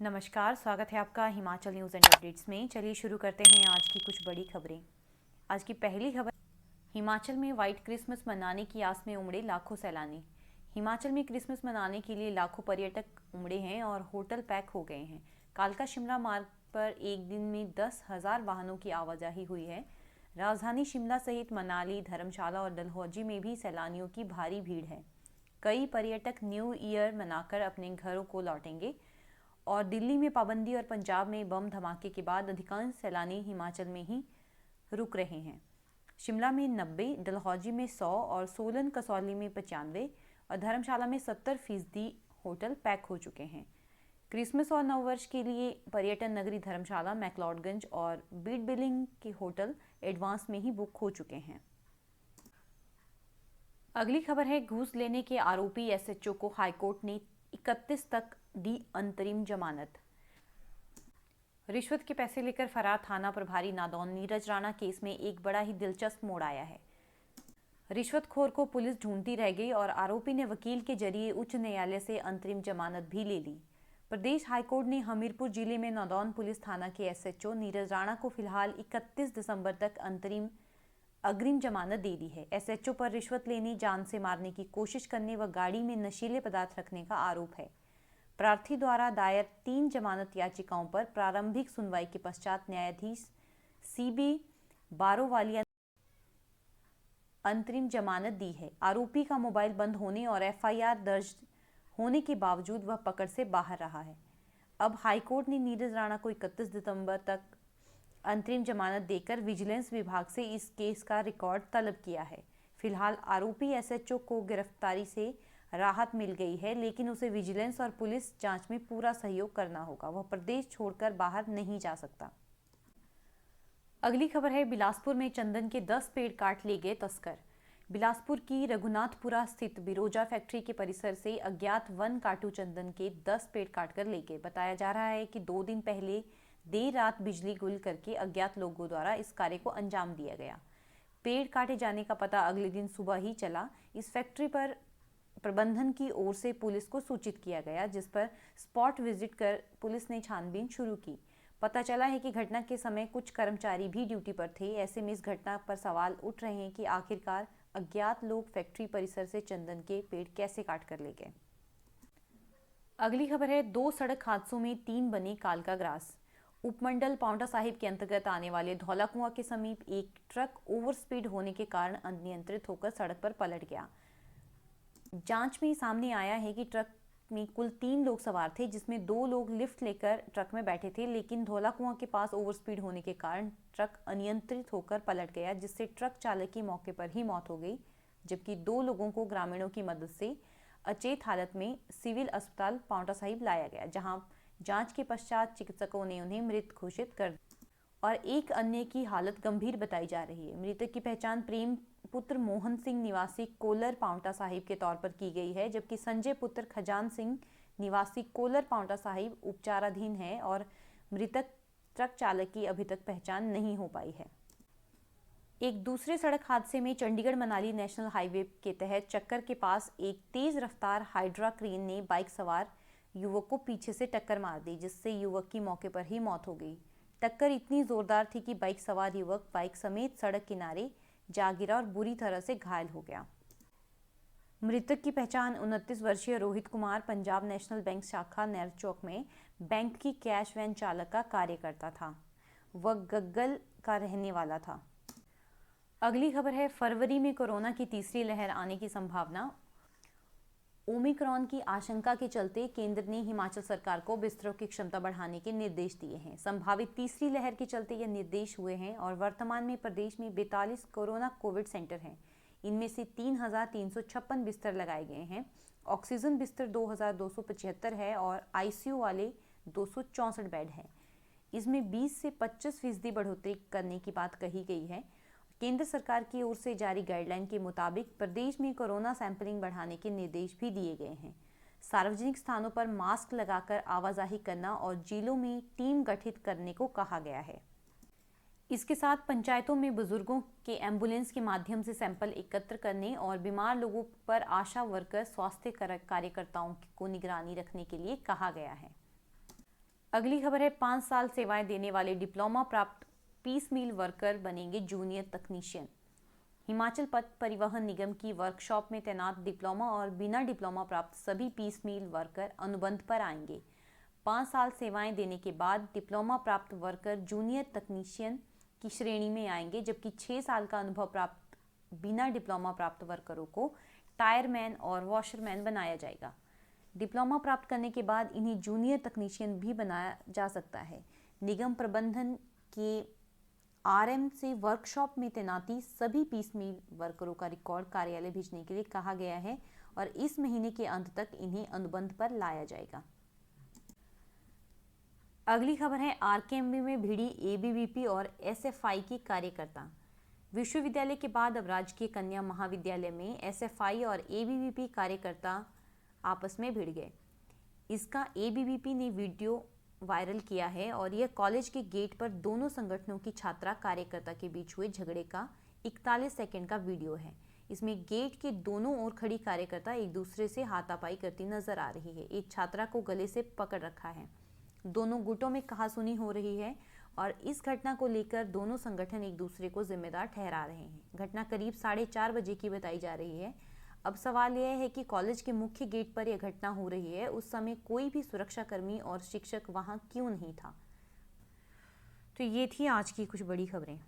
नमस्कार, स्वागत है आपका हिमाचल न्यूज़ एंड अपडेट्स में। चलिए शुरू करते हैं आज की कुछ बड़ी खबरें। आज की पहली खबर, हिमाचल में व्हाइट क्रिसमस मनाने की आस में उमड़े लाखों सैलानी। हिमाचल में क्रिसमस मनाने के लिए लाखों पर्यटक उमड़े हैं और होटल पैक हो गए हैं। कालका शिमला मार्ग पर एक दिन में 10,000 वाहनों की आवाजाही हुई है। राजधानी शिमला सहित मनाली, धर्मशाला और डलहौजी में भी सैलानियों की भारी भीड़ है। कई पर्यटक न्यू ईयर मनाकर अपने घरों को लौटेंगे और दिल्ली में पाबंदी और पंजाब में बम धमाके के बाद अधिकांश सैलानी हिमाचल में ही रुक रहे हैं। शिमला में 90, डलहौजी में 100 और सोलन कसौली में 95 और धर्मशाला में 70% होटल पैक हो चुके हैं। क्रिसमस और नववर्ष के लिए पर्यटन नगरी धर्मशाला, मैक्लोडगंज और बीड बिलिंग के होटल एडवांस में ही बुक हो चुके हैं। अगली खबर है, घूस लेने के आरोपी एसएचओ को हाईकोर्ट ने 31 तक दी अंतरिम जमानत। रिश्वत के पैसे लेकर फरार थाना प्रभारी नादौन नीरज राणा केस में एक बड़ा ही दिलचस्प मोड़ आया है। रिश्वतखोर को पुलिस ढूंढती रह गई और आरोपी ने वकील के जरिए उच्च न्यायालय से अंतरिम जमानत भी ले ली। प्रदेश हाईकोर्ट ने हमीरपुर जिले में नादौन पुलिस थाना के एसएचओ नीरज राणा को फिलहाल 31 दिसंबर तक अग्रिम जमानत दे दी है। एसएचओ पर रिश्वत लेने, जान से मारने की कोशिश करने व गाड़ी में नशीले पदार्थ रखने का आरोप है। प्रार्थी द्वारा दायर 3 जमानत याचिकाओं पर प्रारंभिक सुनवाई के पश्चात न्यायाधीश सीबी बारोवालिया अंतरिम जमानत दी है। आरोपी का मोबाइल बंद होने और एफआईआर दर्ज होने के बावजूद वह पकड़ से बाहर रहा है। अब हाईकोर्ट ने नीरज राणा को 31 दिसंबर तक अंतरिम जमानत देकर विजिलेंस विभाग से इस केस का रिकॉर्ड तलब किया है। फिलहाल आरोपी एसएचओ को गिरफ्तारी से राहत मिल गई है, लेकिन उसे विजिलेंस और पुलिस जांच में पूरा सहयोग करना होगा। वह प्रदेश छोड़कर बाहर नहीं जा सकता। अगली खबर है, बिलासपुर में चंदन के 10 पेड़ काट ले गए तस्कर। बिलासपुर की रघुनाथपुरा स्थित बिरोजा फैक्ट्री के परिसर से अज्ञात वन काटू चंदन के 10 पेड़ काटकर ले गए। बताया जा रहा है कि 2 दिन पहले देर रात बिजली गुल करके अज्ञात लोगों द्वारा इस कार्य को अंजाम दिया गया। पेड़ काटे जाने का पता अगले दिन सुबह ही चला। इस फैक्ट्री पर प्रबंधन की ओर से पुलिस को सूचित किया गया, जिस पर स्पॉट विजिट कर पुलिस ने छानबीन शुरू की। पता चला है कि घटना के समय कुछ कर्मचारी भी ड्यूटी पर थे। ऐसे में इस घटना पर सवाल उठ रहे हैं कि आखिरकार अज्ञात लोग फैक्ट्री परिसर से चंदन के पेड़ कैसे काट कर ले गए। अगली खबर है, 2 सड़क हादसों में 3 बने कालका ग्रास। उपमंडल पांवटा साहिब के अंतर्गत आने वाले धौलाकुआं के समीप एक ट्रक ओवर स्पीड होने के कारण अनियंत्रित होकर सड़क पर पलट गया। जांच में सामने आया है कि ट्रक में कुल 3 लोग सवार थे, जिसमें 2 लोग लिफ्ट लेकर ट्रक में बैठे थे, लेकिन धौलाकुआं के पास ओवर स्पीड होने के कारण ट्रक अनियंत्रित होकर पलट गया, जिससे ट्रक चालक की मौके पर ही मौत हो गई, जबकि 2 लोगों को ग्रामीणों की मदद से अचेत हालत में सिविल अस्पताल पांवटा साहिब लाया गया, जहां जांच के पश्चात चिकित्सकों ने उन्हें मृत घोषित कर दिया और एक अन्य की हालत गंभीर बताई जा रही है। मृतक की पहचान प्रेम पुत्र मोहन सिंह निवासी कोलर पांवटा साहिब के तौर पर की गई है, जबकि संजय पुत्र खजान सिंह निवासी कोलर पांवटा साहिब उपचाराधीन है और मृतक ट्रक चालक की अभी तक पहचान नहीं हो पाई है। एक दूसरे सड़क हादसे में चंडीगढ़ मनाली नेशनल हाईवे के तहत चक्कर के पास एक तेज रफ्तार हाइड्रा क्रेन ने बाइक सवार युवक को पीछे से टक्कर मार दी, जिससे युवक की मौके पर ही मौत हो गई। टक्कर इतनी जोरदार थी कि बाइक सवार युवक बाइक समेत सड़क किनारे जा गिरा और बुरी तरह से घायल हो गया। मृतक की पहचान 29 वर्षीय रोहित कुमार पंजाब नेशनल बैंक शाखा नेर चौक में बैंक की कैश वैन चालक का कार्य करता था। वह गग्गल का रहने वाला था। अगली खबर है, फरवरी में कोरोना की तीसरी लहर आने की संभावना। ओमिक्रॉन की आशंका के चलते केंद्र ने हिमाचल सरकार को बिस्तरों की क्षमता बढ़ाने के निर्देश दिए हैं। संभावित तीसरी लहर के चलते ये निर्देश हुए हैं और वर्तमान में प्रदेश में 42 कोरोना कोविड सेंटर हैं। इनमें से 3,356 बिस्तर लगाए गए हैं। ऑक्सीजन बिस्तर 2,275 है और आईसीयू वाले 264 बेड हैं। इसमें 20 से 25% बढ़ोतरी करने की बात कही गई है। केंद्र सरकार की ओर से जारी गाइडलाइन के मुताबिक प्रदेश में कोरोना सैंपलिंग बढ़ाने के निर्देश भी दिए गए हैं। सार्वजनिक स्थानों पर मास्क लगाकर आवाजाही करना और जिलों में टीम गठित करने को कहा गया है। इसके साथ पंचायतों में बुजुर्गों के एम्बुलेंस के माध्यम से सैंपल एकत्र करने और बीमार लोगों पर आशा वर्कर, स्वास्थ्य कार्यकर्ताओं को निगरानी रखने के लिए कहा गया है। अगली खबर है 5 साल सेवाएं देने वाले डिप्लोमा प्राप्त पीस मील वर्कर बनेंगे जूनियर तकनीशियन। हिमाचल पथ परिवहन निगम की वर्कशॉप में तैनात डिप्लोमा और बिना डिप्लोमा प्राप्त सभी पीस मील वर्कर अनुबंध पर आएंगे। 5 साल सेवाएं देने के बाद डिप्लोमा प्राप्त वर्कर जूनियर तकनीशियन की श्रेणी में आएंगे, जबकि 6 साल का अनुभव प्राप्त बिना डिप्लोमा प्राप्त वर्करों को टायरमैन और वॉशरमैन बनाया जाएगा। डिप्लोमा प्राप्त करने के बाद इन्हें जूनियर तकनीशियन भी बनाया जा सकता है। निगम प्रबंधन के आरएम से वर्कशॉप में तैनाती सभी पीस मील वर्करों का रिकॉर्ड कार्यालय भेजने के लिए कहा गया है और इस महीने के अंत तक इन्हें अनुबंध पर लाया जाएगा। अगली खबर है आरकेएमबी में भिड़ी एबीवीपी और एसएफआई की कार्यकर्ता। विश्वविद्यालय के बाद अब राजकीय कन्या महाविद्यालय में एसएफआई और एबीवीपी कार्यकर्ता आपस में भिड़ गए। इसका एबीवीपी ने वीडियो वायरल किया है और यह कॉलेज के गेट पर दोनों संगठनों की छात्रा कार्यकर्ता के बीच हुए झगड़े का 41 सेकंड का वीडियो है। इसमें गेट के दोनों ओर खड़ी कार्यकर्ता एक दूसरे से हाथापाई करती नजर आ रही है। एक छात्रा को गले से पकड़ रखा है। दोनों गुटों में कहासुनी हो रही है और इस घटना को लेकर दोनों संगठन एक दूसरे को जिम्मेदार ठहरा रहे हैं। घटना करीब 4:30 बजे की बताई जा रही है। अब सवाल यह है कि कॉलेज के मुख्य गेट पर यह घटना हो रही है, उस समय कोई भी सुरक्षाकर्मी और शिक्षक वहां क्यों नहीं था? तो ये थी आज की कुछ बड़ी खबरें।